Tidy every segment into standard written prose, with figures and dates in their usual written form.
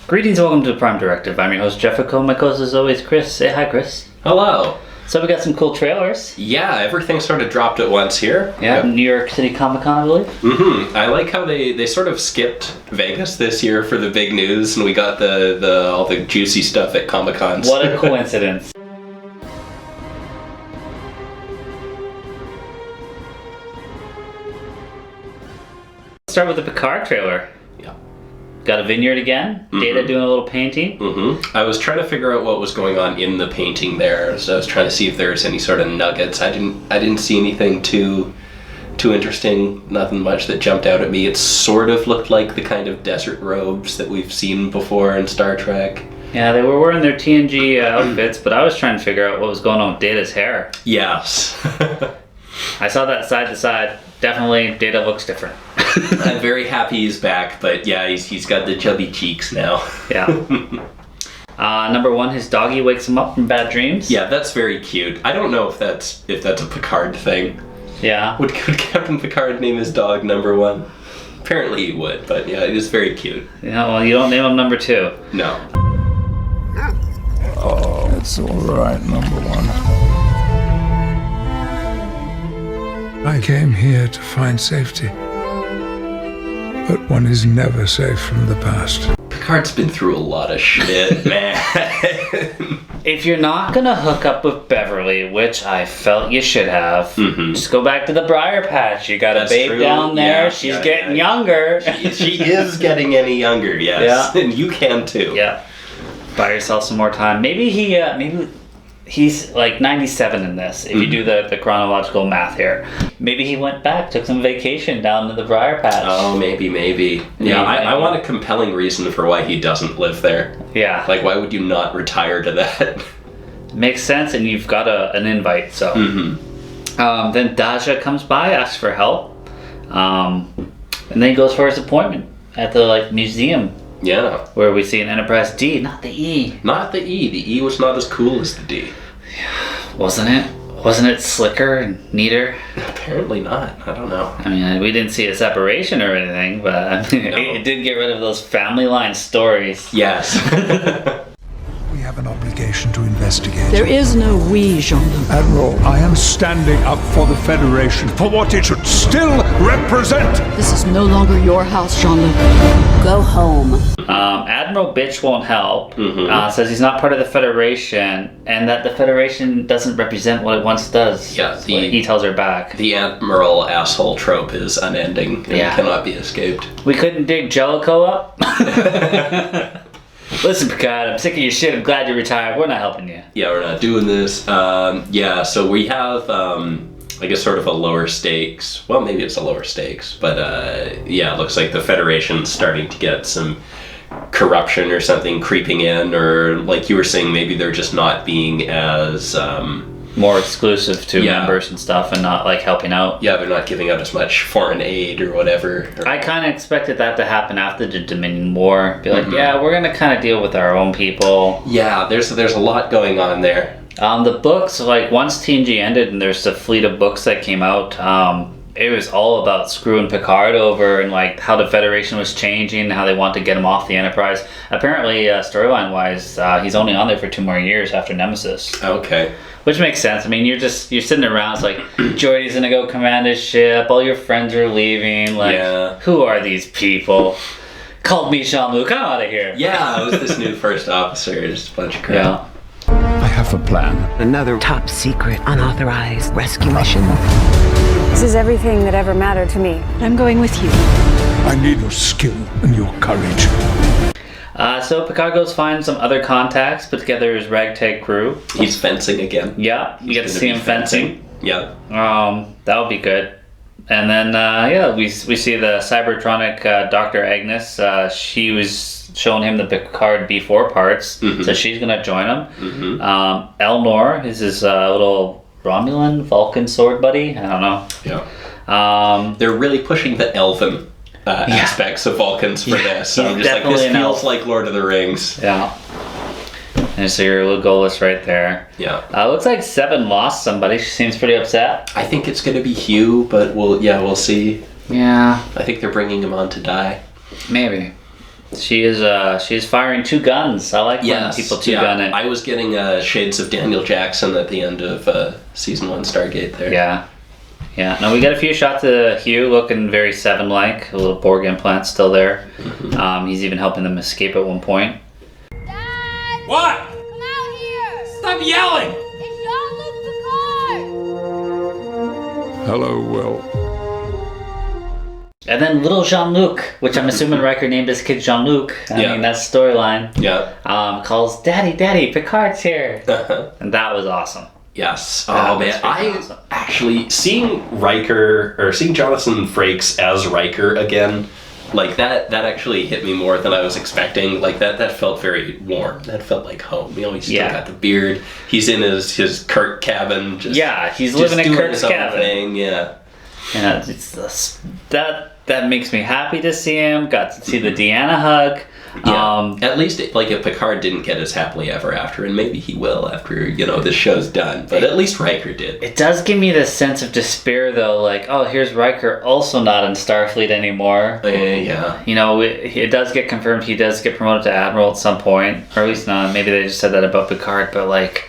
Greetings, welcome to Prime Directive. I'm your host, Jefficho. My co-host is always Chris. Say hi, Chris. Hello. So we got some cool trailers. Yeah, everything sort of dropped at once here. Yeah, New York City Comic Con, I believe. Mm-hmm. I like how they sort of skipped Vegas this year for the big news, and we got the all the juicy stuff at Comic Cons. What a coincidence. Let's start with the Picard trailer. Yeah. Got a vineyard again. Mm-hmm. Data doing a little painting. Mm-hmm. I was trying to figure out what was going on in the painting there, so I was trying to see if there was any sort of nuggets. I didn't see anything too interesting. Nothing much that jumped out at me. It sort of looked like the kind of desert robes that we've seen before in Star Trek. Yeah, they were wearing their TNG outfits, but I was trying to figure out what was going on with Data's hair. Yes. I saw that side to side. Definitely, Data looks different. I'm very happy he's back, but yeah, he's got the chubby cheeks now. Yeah. Number one, his doggy wakes him up from bad dreams. Yeah, that's very cute. I don't know if that's a Picard thing. Yeah. Would Captain Picard name his dog number one? Apparently he would, but yeah, it is very cute. Yeah, well, you don't name him number two. No. Oh, it's all right, number one. I came here to find safety. But one is never safe from the past. Picard's been through a lot of shit, man. If you're not gonna hook up with Beverly, which I felt you should have, just go back to the Briar Patch. You got a babe down there. Yeah, She's getting younger. She is getting any younger, yes. Yeah. And you can too. Yeah. Buy yourself some more time. Maybe he's like 97 in this, if you do the chronological math here. Maybe he went back, took some vacation down to the Briar Patch. Oh, maybe. Yeah, I want a compelling reason for why he doesn't live there. Yeah. Like, why would you not retire to that? Makes sense, and you've got an invite, so. Then Daja comes by, asks for help, and then he goes for his appointment at the museum. Yeah. Where we see an Enterprise D, not the E. Not the E. The E was not as cool as the D. Wasn't it? Wasn't it slicker and neater? Apparently not. I don't know. I mean, we didn't see a separation or anything, but it did get rid of those family line stories. Yes. We have an obligation to investigate. There is no we, Jean-Luc. Admiral, I am standing up for the Federation, for what it should still represent. This is no longer your house, Jean-Luc. Go home. Admiral Bitch won't help. Says he's not part of the Federation, and that the Federation doesn't represent what it once does. Yeah, he tells her back. The Admiral asshole trope is unending and cannot be escaped. We couldn't dig Jellicoe up? Listen, Picard, I'm sick of your shit. I'm glad you're retired. We're not helping you. Yeah, we're not doing this. So we have, I guess, sort of a lower stakes. Well, maybe it's a lower stakes, but it looks like the Federation's starting to get some corruption or something creeping in, or like you were saying, maybe they're just not being as more exclusive to members and stuff, and not helping out. Yeah, they're not giving out as much foreign aid or whatever. I kind of expected that to happen after the Dominion War. Be like, we're gonna kind of deal with our own people. Yeah, there's a lot going on there. The books, once TNG ended and there's a fleet of books that came out, it was all about screwing Picard over and how the Federation was changing, how they want to get him off the Enterprise. Apparently, storyline wise, he's only on there for 2 more years after Nemesis. Okay. Which makes sense. I mean, you're sitting around, it's like, Geordi's gonna go command his ship, all your friends are leaving, who are these people? Called me Jean-Luc, I'm out of here. Yeah, it was this new first officer, just a bunch of crap. I have a plan. Another top secret, unauthorized rescue mission. This is everything that ever mattered to me. I'm going with you. I need your skill and your courage. So Picard goes find some other contacts, put together his ragtag crew. He's fencing again. Yeah, you get to see him fencing. Yeah. That would be good. And then, we see the Cybertronic Dr. Agnes. She was showing him the Picard B4 parts, so she's going to join him. Elnor is his little Romulan Vulcan sword buddy. I don't know. Yeah. They're really pushing the elven aspects of Vulcans for this. So I'm just like, this feels like Lord of the Rings. Yeah. And so your Legolas right there. Yeah. Looks like Seven lost somebody. She seems pretty upset. I think it's going to be Hugh, but we'll see. Yeah. I think they're bringing him on to die. Maybe. She is firing 2 guns. I like when people 2-gun it. I was getting shades of Daniel Jackson at the end of season 1 Stargate there. Yeah. Yeah. No, we get a few shots of Hugh looking very Seven-like. A little Borg implant still there. Mm-hmm. He's even helping them escape at one point. Dad! What? Come out here! Stop yelling! It's Jean-Luc Picard! Hello, Will. And then little Jean-Luc, which I'm assuming Riker named his kid Jean-Luc. I mean, that's storyline. Yeah. Calls, Daddy, Picard's here. And that was awesome. Yes. Oh, man. I actually, seeing Jonathan Frakes as Riker again, like that actually hit me more than I was expecting. Like that felt very warm. That felt like home. You know, he's still got the beard. He's in his Kirk cabin. He's living in Kirk's cabin. Thing. Yeah. Yeah, that makes me happy to see him. Got to see the Deanna hug. Yeah. At least, if Picard didn't get his happily ever after, and maybe he will after, this show's done, but at least Riker did. It does give me this sense of despair, though, like, oh, here's Riker also not in Starfleet anymore. Yeah. It does get confirmed he does get promoted to Admiral at some point, or at least not. Maybe they just said that about Picard, but, like,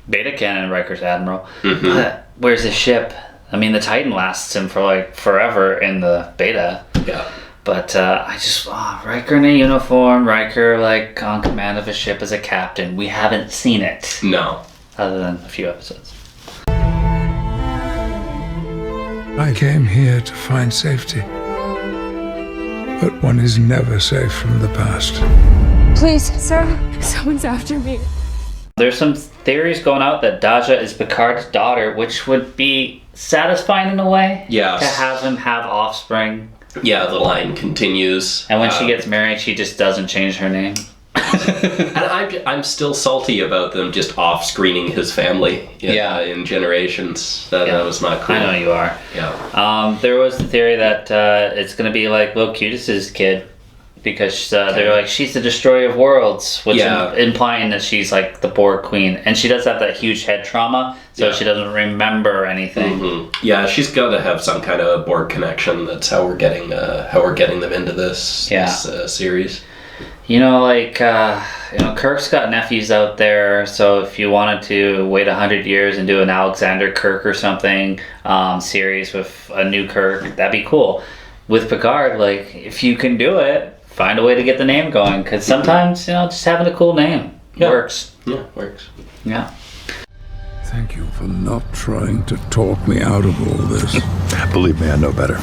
Beta Canon, Riker's Admiral. Mm-hmm. But where's his ship? I mean, the Titan lasts him for, like, forever in the Beta. Yeah. But Riker in a uniform, Riker, like, on command of a ship as a captain. We haven't seen it. No. Other than a few episodes. I came here to find safety. But one is never safe from the past. Please, sir. Someone's after me. There's some theories going out that Daja is Picard's daughter, which would be satisfying in a way. Yes. To have him have offspring. Yeah, the line continues. And when she gets married, she just doesn't change her name. And I'm still salty about them just off-screening his family in Generations. That was not cool. I know you are. Yeah. There was the theory that it's going to be like Locutus's kid. Because they're like, she's the destroyer of worlds, which implying that she's like the Borg queen, and she does have that huge head trauma, so she doesn't remember anything. Mm-hmm. Yeah, she's got to have some kind of Borg connection. That's how we're getting them into this series. Kirk's got nephews out there, so if you wanted to wait 100 years and do an Alexander Kirk or something series with a new Kirk, that'd be cool. With Picard, like, if you can do it, find a way to get the name going, because sometimes, just having a cool name works. Yeah, works. Yeah. Thank you for not trying to talk me out of all this. Believe me, I know better.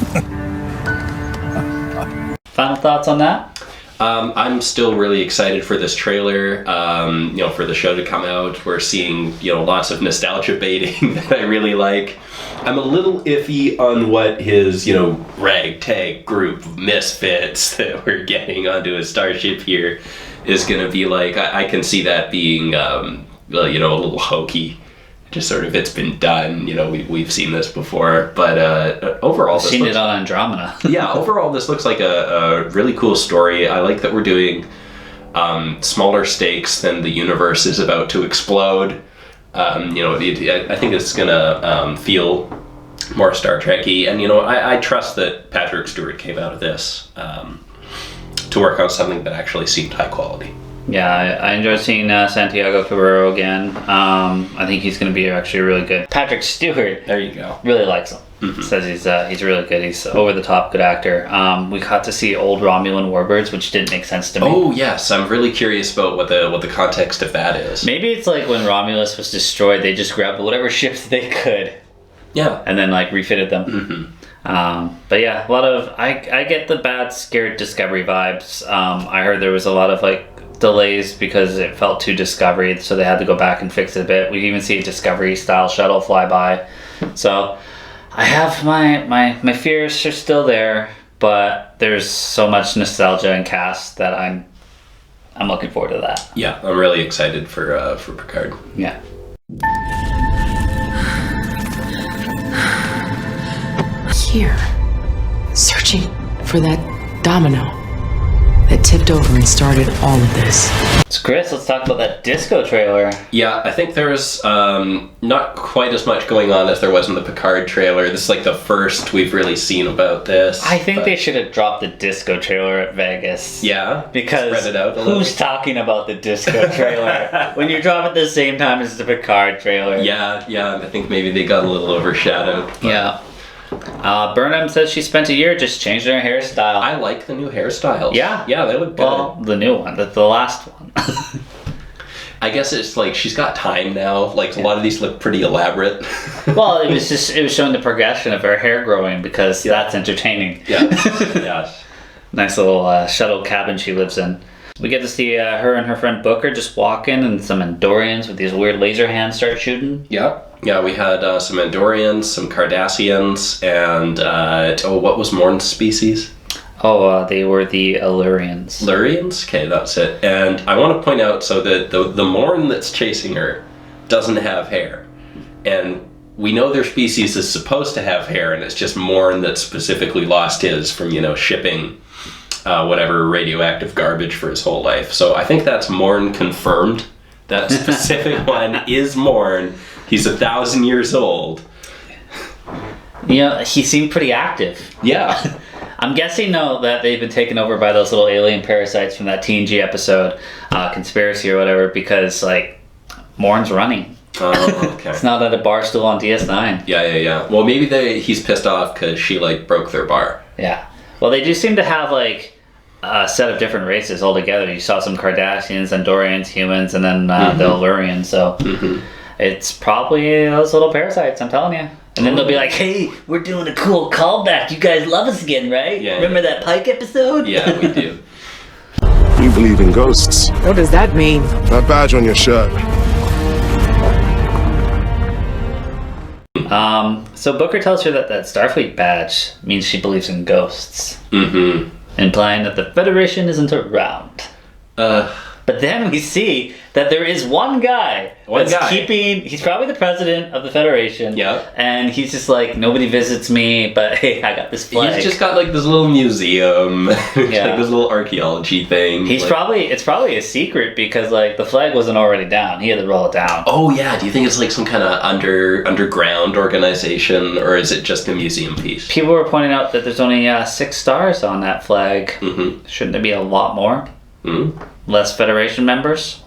Final thoughts on that? I'm still really excited for this trailer, for the show to come out. We're seeing, lots of nostalgia baiting that I really like. I'm a little iffy on what his, ragtag group of misfits that we're getting onto his starship here is going to be like. I can see that being, a little hokey. Just sort of, it's been done. We've seen this before, but overall, I've seen it on Andromeda. Yeah, overall, this looks like a really cool story. I like that we're doing smaller stakes than the universe is about to explode. I think it's gonna feel more Star Trek-y, and I trust that Patrick Stewart came out of this to work on something that actually seemed high quality. Yeah, I enjoyed seeing Santiago Cabrera again. I think he's going to be actually really good. Patrick Stewart, there you go, really likes him. Mm-hmm. Says he's really good. He's over the top good actor. We got to see old Romulan warbirds, which didn't make sense to me. Oh yes, I'm really curious about what the context of that is. Maybe it's like when Romulus was destroyed, they just grabbed whatever ships they could. Yeah. And then like refitted them. Mm-hmm. But yeah, a lot of I get the bad scared Discovery vibes. I heard there was a lot of like delays because it felt too Discovery, so they had to go back and fix it a bit. We even see a Discovery style shuttle fly by. So I have my fears are still there, but there's so much nostalgia and cast that I'm looking forward to that. Yeah, I'm really excited for Picard. Yeah. Here, searching for that domino that tipped over and started all of this. So Chris, let's talk about that disco trailer. Yeah, I think there's not quite as much going on as there was in the Picard trailer. This is like the first we've really seen about this. I think they should have dropped the disco trailer at Vegas. Yeah? Because Spread it out a little. who's talking about the disco trailer when you drop it at the same time as the Picard trailer? Yeah, I think maybe they got a little overshadowed. But Yeah. Burnham says she spent a year just changing her hairstyle. I like the new hairstyles. Yeah? Yeah, they look good. Well, the new one, the last one. I guess it's like she's got time now. Like a lot of these look pretty elaborate. Well, it was showing the progression of her hair growing because that's entertaining. Yeah. Yeah. Nice little shuttle cabin she lives in. We get to see her and her friend Booker just walking, and some Andorians with these weird laser hands start shooting. Yeah, we had some Andorians, some Cardassians, and what was Morn's species? Oh, they were the Illurians. Lurians? Okay, that's it. And I want to point out, so that the Morn that's chasing her doesn't have hair. And we know their species is supposed to have hair, and it's just Morn that specifically lost his from, shipping whatever radioactive garbage for his whole life. So I think that's Morn confirmed. That specific one is Morn. He's 1,000 years old. He seemed pretty active. Yeah. I'm guessing, though, that they've been taken over by those little alien parasites from that TNG episode, Conspiracy or whatever, because, Morn's running. Oh, okay. It's not at a bar stool on DS9. Yeah. Well, maybe he's pissed off because she, broke their bar. Yeah. Well, they do seem to have, a set of different races altogether. You saw some Cardassians, Andorians, humans, and then the Illurians, so it's probably those little parasites, I'm telling you. And then they'll be like, hey, we're doing a cool callback. You guys love us again, right? Yeah. Remember that Pike episode? Yeah, we do. You believe in ghosts. What does that mean? That badge on your shirt. So Booker tells her that Starfleet badge means she believes in ghosts. Implying that the Federation isn't around. But then we see that there is one guy he's probably the president of the Federation. Yeah. And he's just like, nobody visits me, but hey, I got this flag. He's just got this little museum, this little archaeology thing. It's probably a secret because the flag wasn't already down. He had to roll it down. Oh yeah, do you think it's some kind of underground organization, or is it just a museum piece? People were pointing out that there's only 6 stars on that flag. Shouldn't there be a lot more? Less Federation members?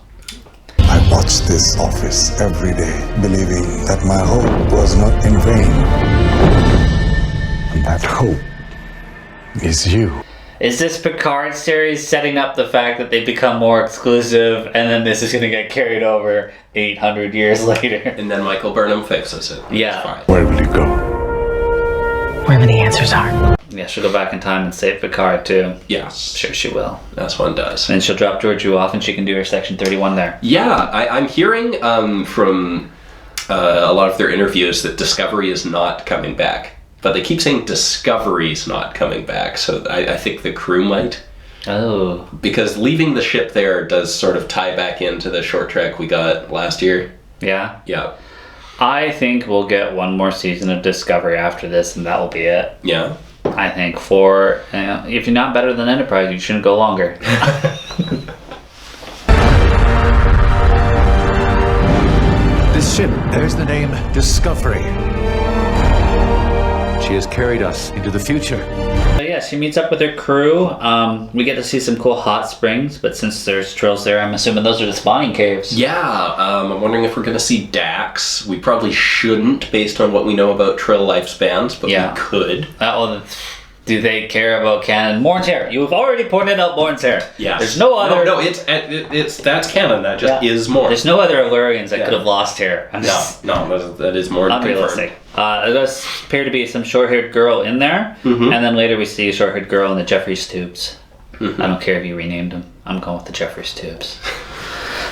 I watch this office every day, believing that my hope was not in vain. And that hope is you. Is this Picard series setting up the fact that they become more exclusive, and then this is going to get carried over 800 years later? And then Michael Burnham fixes it. Yeah. Where will you go? Wherever the answers are. Yeah, she'll go back in time and save Picard too. Yes. Sure she will. That's one does. And she'll drop Georgiou off and she can do her Section 31 there. Yeah, I'm hearing from a lot of their interviews that Discovery is not coming back. But they keep saying Discovery's not coming back, so I think the crew might. Oh. Because leaving the ship there does sort of tie back into the short trek we got last year. Yeah? Yeah. I think we'll get one more season of Discovery after this, and that will be it. Yeah. I think if you're not better than Enterprise, you shouldn't go longer. This ship bears the name Discovery. She has carried us into the future. But yeah, she meets up with her crew. We get to see some cool hot springs, but since there's Trills there, I'm assuming those are the spawning caves. Yeah, I'm wondering if we're going to see Dax. We probably shouldn't, based on what we know about Trill lifespans, but we could. Do they care about canon? Morn's hair. You've already pointed out Morn's hair. Yeah. There's no other. No, it's that's canon. That just is Morn. There's no other Illurians that could have lost hair. That is Morn. Unrealistic. There does appear to be some short-haired girl in there, and then later we see a short-haired girl in the Jeffries tubes. I don't care if you renamed them. I'm going with the Jeffries tubes.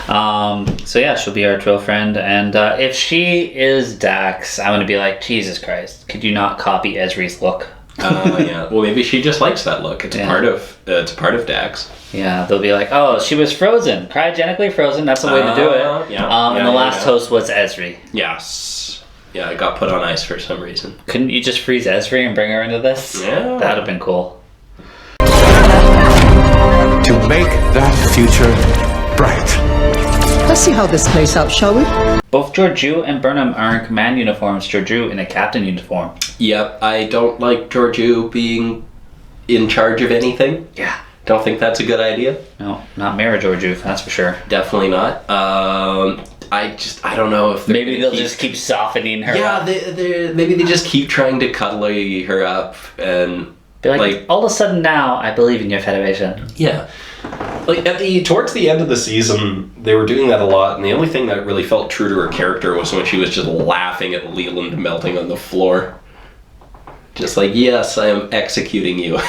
So yeah, she'll be our Trill friend, and if she is Dax, I'm gonna be like, Jesus Christ, could you not copy Ezri's look? Yeah. Well, maybe she just likes that look. It's part of Dax. Yeah, they'll be like, oh, she was frozen, cryogenically frozen. That's the way to do it. And the last host was Ezri. Yes. Yeah, it got put on ice for some reason. Couldn't you just freeze Ezri and bring her into this? Yeah, that'd have been cool. to make that future bright. Let's see how this plays out, shall we? Both Georgiou and Burnham are in command uniforms, Georgiou in a captain uniform. Yep, I don't like Georgiou being in charge of anything. Yeah. Don't think that's a good idea. No, not Mara Georgiou, that's for sure. Definitely not. I don't know if maybe they'll just keep softening her. Yeah, up. maybe they just keep trying to cuddle her up and be like, all of a sudden now I believe in your Federation. Yeah. Like towards the end of the season, they were doing that a lot, and the only thing that really felt true to her character was when she was just laughing at Leland melting on the floor. Just like, yes, I am executing you.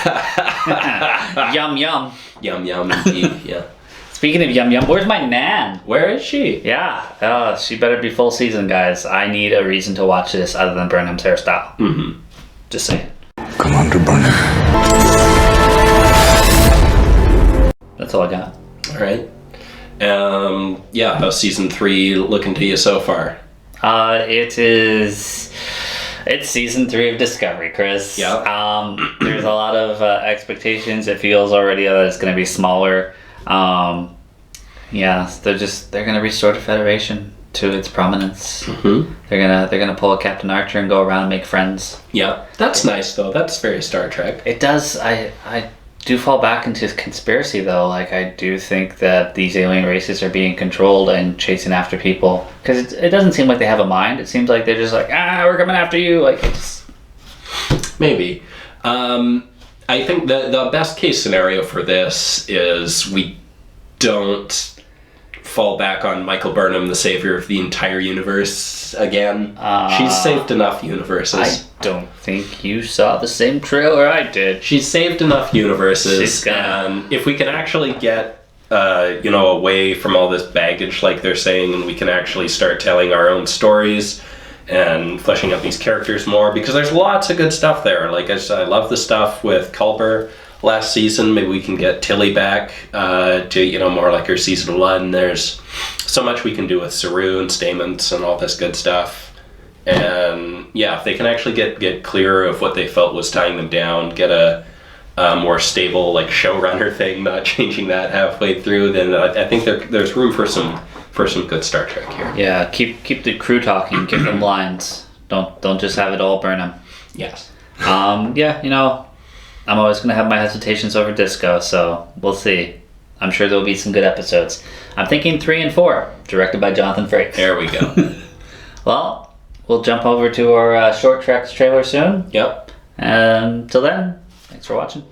Yum yum. Yum yum indeed, yeah. Speaking of yum yum, where's my Nan? Where is she? Yeah, she better be full season, guys. I need a reason to watch this other than Burnham's hairstyle. Mm-hmm. Just saying. Commander Burnham. That's all I got. All right. How's season 3 looking to you so far? It's season 3 of Discovery, Chris. Yeah. There's a lot of expectations. It feels already that it's going to be smaller. They're going to restore the Federation to its prominence. Mm-hmm. They're gonna pull a Captain Archer and go around and make friends. Yeah, that's nice though. That's very Star Trek. It does. I do fall back into conspiracy though. Like I do think that these alien races are being controlled and chasing after people because it doesn't seem like they have a mind. It seems like they're just like we're coming after you. Like it's maybe. I think the best case scenario for this is we don't fall back on Michael Burnham, the savior of the entire universe again. She's saved enough universes. I don't think you saw the same trailer I did. She's saved enough universes, and if we can actually get away from all this baggage like they're saying, and we can actually start telling our own stories and fleshing out these characters more, because there's lots of good stuff there. Like I love the stuff with Culber last season. Maybe we can get Tilly back to more like her season 1. There's so much we can do with Saru and Stamens and all this good stuff. And if they can actually get clearer of what they felt was tying them down, get a more stable like showrunner thing, not changing that halfway through, then I think there's room for some good Star Trek here. Yeah, keep the crew talking, give them lines. Don't just have it all Burnham. Yes. I'm always going to have my hesitations over Disco, so we'll see. I'm sure there'll be some good episodes. I'm thinking 3 and 4, directed by Jonathan Frakes. There we go. Well, we'll jump over to our Short Treks trailer soon. Yep. And till then, thanks for watching.